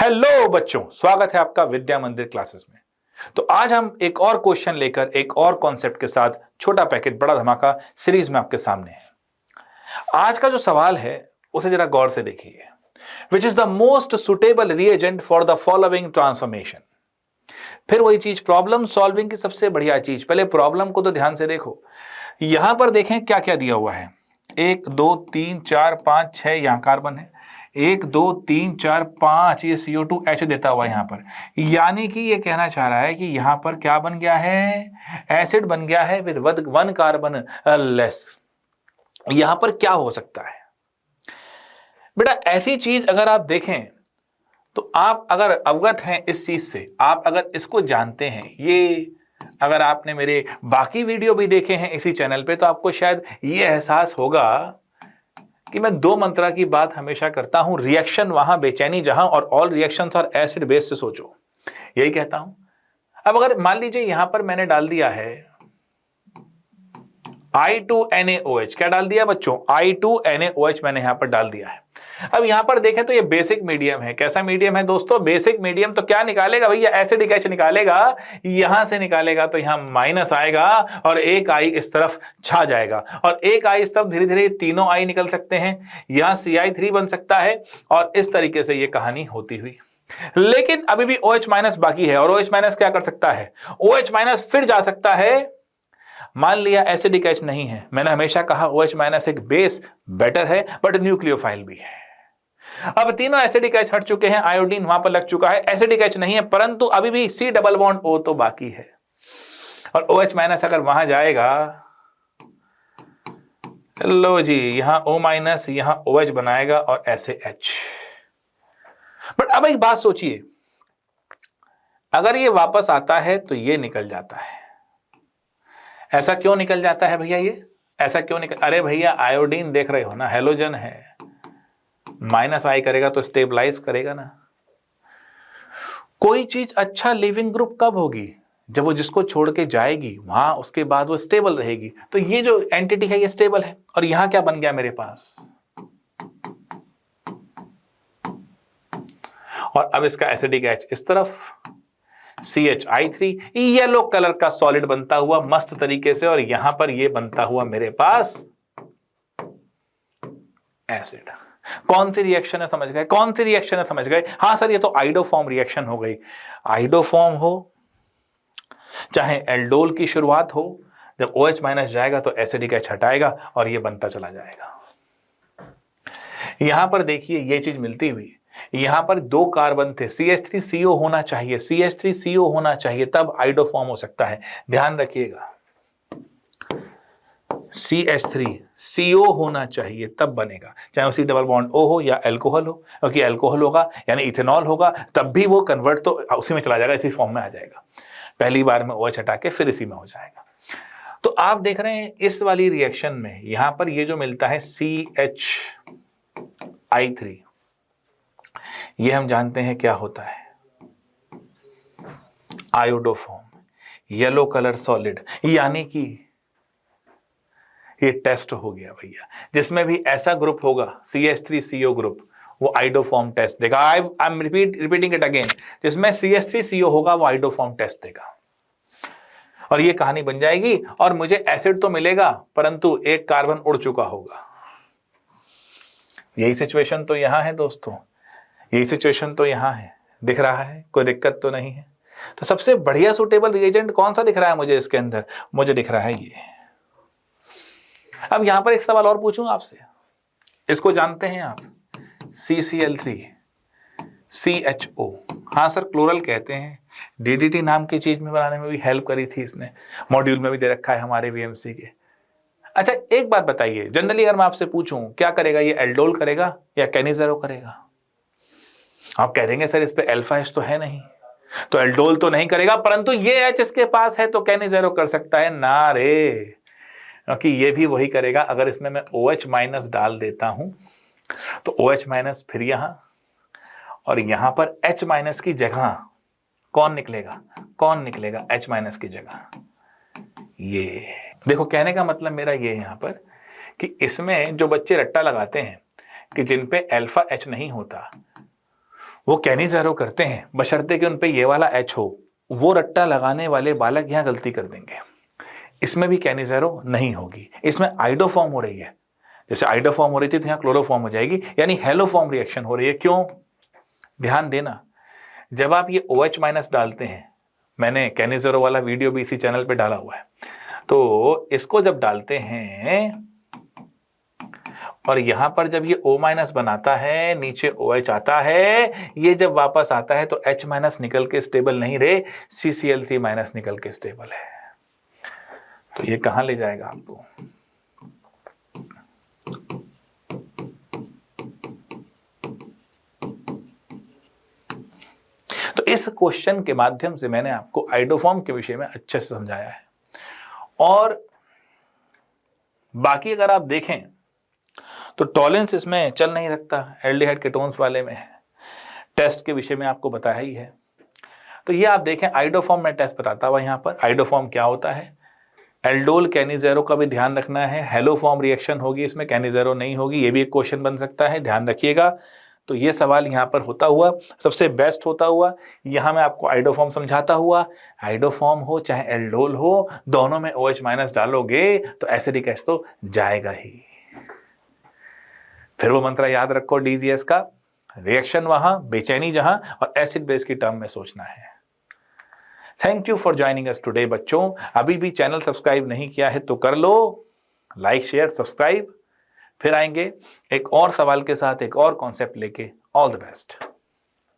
Hello बच्चों, स्वागत है आपका विद्या मंदिर क्लासेस में। तो आज हम एक और क्वेश्चन लेकर एक और कॉन्सेप्ट के साथ छोटा पैकेट बड़ा धमाका सीरीज में आपके सामने है। आज का जो सवाल है उसे जरा गौर से देखिए। Which is the most suitable reagent for the following transformation. फिर वही चीज, प्रॉब्लम सॉल्विंग की सबसे बढ़िया चीज, पहले प्रॉब्लम को तो ध्यान से देखो। यहां पर देखें क्या क्या दिया हुआ है। 1 2 3 4 5 6 यहां कार्बन है। 1 2 3 4 5 ये CO2H देता हुआ यहां पर, यानी कि ये कहना चाह रहा है कि यहां पर क्या बन गया है, एसिड बन गया है विद 1 कार्बन लेस। यहां पर क्या हो सकता है बेटा, ऐसी चीज अगर आप देखें तो आप अगर अवगत हैं इस चीज से, आप अगर इसको जानते हैं, ये अगर आपने मेरे बाकी वीडियो भी देखे हैं इसी चैनल पे, तो आपको शायद ये एहसास होगा कि मैं 2 मंत्रा की बात हमेशा करता हूं, रिएक्शन वहां बेचैनी जहां, और all reactions are acid base से सोचो, यही कहता हूं। अब अगर मान लीजिए यहां पर मैंने डाल दिया है I2NaOH, क्या डाल दिया बच्चों, I2NaOH मैंने यहां पर डाल दिया है। अब यहां पर देखें तो ये बेसिक मीडियम है। कैसा मीडियम है दोस्तों, बेसिक मीडियम। तो क्या निकालेगा भैया, एसिडिक H निकालेगा। यहां से निकालेगा तो यहां माइनस आएगा और एक I इस तरफ छा जाएगा, और एक I इस तरफ, धीरे धीरे तीनों I निकल सकते हैं। यहां CI3 बन सकता है, और इस तरीके से ये कहानी होती हुई। लेकिन अभी भी OH माइनस बाकी है, और OH माइनस क्या कर सकता है, OH माइनस फिर जा सकता है। मान लिया एसिडिक H नहीं है, मैंने हमेशा कहा OH माइनस एक बेस बेटर है, बट न्यूक्लियोफाइल भी है। अब तीनों एसिडिक H हट चुके हैं, आयोडीन वहां पर लग चुका है, एसिडिक H नहीं है, परंतु अभी भी C डबल बॉन्ड O तो बाकी है। और OH माइनस अगर वहां जाएगा, लो जी, यहां O माइनस, यहां OH बनाएगा और ऐसे H। बट अब एक बात सोचिए, अगर ये वापस आता है तो ये निकल जाता है। ऐसा क्यों निकल जाता है भैया, ये ऐसा क्यों निकल, अरे भैया आयोडीन देख रहे हो ना, हेलोजन है, माइनस I करेगा तो स्टेबलाइज करेगा ना। कोई चीज अच्छा लिविंग ग्रुप कब होगी, जब वो जिसको छोड़ के जाएगी वहां, उसके बाद वो स्टेबल रहेगी। तो ये जो एंटिटी है ये स्टेबल है, और यहां क्या बन गया मेरे पास, और अब इसका एसिडिक H इस तरफ, CHI3 येलो कलर का सॉलिड बनता हुआ मस्त तरीके से, और यहां पर ये बनता हुआ मेरे पास एसिड। कौन सी रिएक्शन है समझ गए, कौन सी रिएक्शन है समझ गए। हाँ सर, ये तो आइडोफॉर्म रिएक्शन हो गई। आइडोफॉर्म हो चाहे एल्डोल की शुरुआत हो, जब OH माइनस जाएगा तो एसिडिक H हटाएगा और ये बनता चला जाएगा। यहां पर देखिए ये चीज मिलती हुई, यहां पर 2 कार्बन थे, CH3CO होना चाहिए, CH3CO होना चाहिए, तब आइडोफॉर्म हो सकता है। ध्यान रखिएगा, CH3CO होना चाहिए तब बनेगा, चाहे उसी डबल बॉन्ड O हो या अल्कोहल हो, क्योंकि अल्कोहल होगा यानी इथेनॉल होगा, तब भी वो कन्वर्ट तो उसी में चला जाएगा, इसी फॉर्म में आ जाएगा। पहली बार में OH हटा के फिर इसी में हो जाएगा। तो आप देख रहे हैं इस वाली रिएक्शन में यहां पर ये जो मिलता है CHI3, ये हम जानते हैं क्या होता है, आयोडोफॉर्म, येलो कलर सॉलिड। यानी कि ये टेस्ट हो गया भैया, जिसमें भी ऐसा ग्रुप होगा CH3CO ग्रुप, वो आइडोफॉर्म टेस्ट देगा। I am repeating it again, जिसमें CH3CO होगा वो आइडोफॉर्म टेस्ट देगा, और ये कहानी बन जाएगी, और मुझे एसिड तो मिलेगा परंतु एक कार्बन उड़ चुका होगा। यही सिचुएशन तो यहां है दोस्तों, यही सिचुएशन तो यहां है। दिख रहा है, कोई दिक्कत तो नहीं है। तो सबसे बढ़िया सुटेबल रिएजेंट कौन सा दिख रहा है मुझे इसके अंदर, मुझे दिख रहा है ये। अब यहां पर एक सवाल और पूछूं आपसे, इसको जानते हैं आप, CCl3 CHO, हाँ सर क्लोरल कहते हैं। DDT नाम की चीज में बनाने में भी हेल्प करी थी इसने, मॉड्यूल में भी दे रखा है हमारे VMC के। अच्छा एक बात बताइए, जनरली अगर मैं आपसे पूछूं क्या करेगा, ये एल्डोल करेगा या कैनिज़ेरो करेगा? आप कह देंगे सर इस पे अल्फा H तो है नहीं, तो एल्डोल तो नहीं करेगा, परंतु ये H इसके पास है तो कैनिज़ेरो कर सकता है ना रे, क्योंकि ये भी वही करेगा। अगर इसमें मैं OH माइनस डाल देता हूं तो OH माइनस फिर यहां, और यहां पर H माइनस की जगह कौन निकलेगा, कौन निकलेगा H माइनस की जगह, ये देखो। कहने का मतलब मेरा ये यहां पर कि इसमें जो बच्चे रट्टा लगाते हैं कि जिन पे अल्फा H नहीं होता, वो कैनिज़ेरो करते हैं, बशर्ते कि उन पे ये वाला H हो। वो रट्टा लगाने वाले बालक यहाँ गलती कर देंगे। इसमें भी कैनिज़ेरो नहीं होगी, इसमें आइडोफॉर्म हो रही है। जैसे आइडोफॉर्म हो रही थी तो यहाँ क्लोरोफॉर्म हो जाएगी, यानी हेलोफॉर्म रिएक्शन हो रही है। क्यों? ध्यान देना, जब आप ये OH- डालते हैं, मैंने कैनिज़ेरो वाला वीडियो भी इसी चैनल पे डाला हुआ है, तो इसको जब डालते हैं और यहां पर जब ये O- बनाता है, नीचे OH आता है, ये जब वापस आता है तो H- निकल के स्टेबल नहीं रहे, CCl3- निकल के स्टेबल है। तो ये कहां ले जाएगा आपको? तो इस क्वेश्चन के माध्यम से मैंने आपको आइडोफॉर्म के विषय में अच्छे से समझाया है। और बाकी अगर आप देखें तो टॉलेंस इसमें चल नहीं रखता, एल्डिहाइड कीटोन्स वाले में है। टेस्ट के विषय में आपको बताया ही है। तो ये आप देखें, आइडोफॉर्म में टेस्ट बताता हुआ यहाँ पर। आइडोफॉर्म क्या होता है? एल्डोल कैनिज़ेरो का भी ध्यान रखना है। हेलोफॉर्म रिएक्शन होगी, इसमें कैनिज़ेरो नहीं होगी, ये भी एक क्वेश्चन बन सकता है, ध्यान रखिएगा। तो ये सवाल यहाँ पर होता हुआ सबसे बेस्ट होता हुआ, यहाँ मैं आपको आइडोफॉर्म समझाता हुआ, आइडोफॉर्म हो चाहे एल्डोल हो, दोनों में OH- डालोगे तो एसिडिक एच तो जाएगा ही। फिर वो मंत्र याद रखो DGS का, रिएक्शन वहां, बेचैनी जहां, और एसिड बेस की टर्म में सोचना है। Thank you for joining us today बच्चों। अभी भी चैनल सब्सक्राइब नहीं किया है तो कर लो, लाइक शेयर सब्सक्राइब। फिर आएंगे एक और सवाल के साथ, एक और कॉन्सेप्ट लेके। All the best.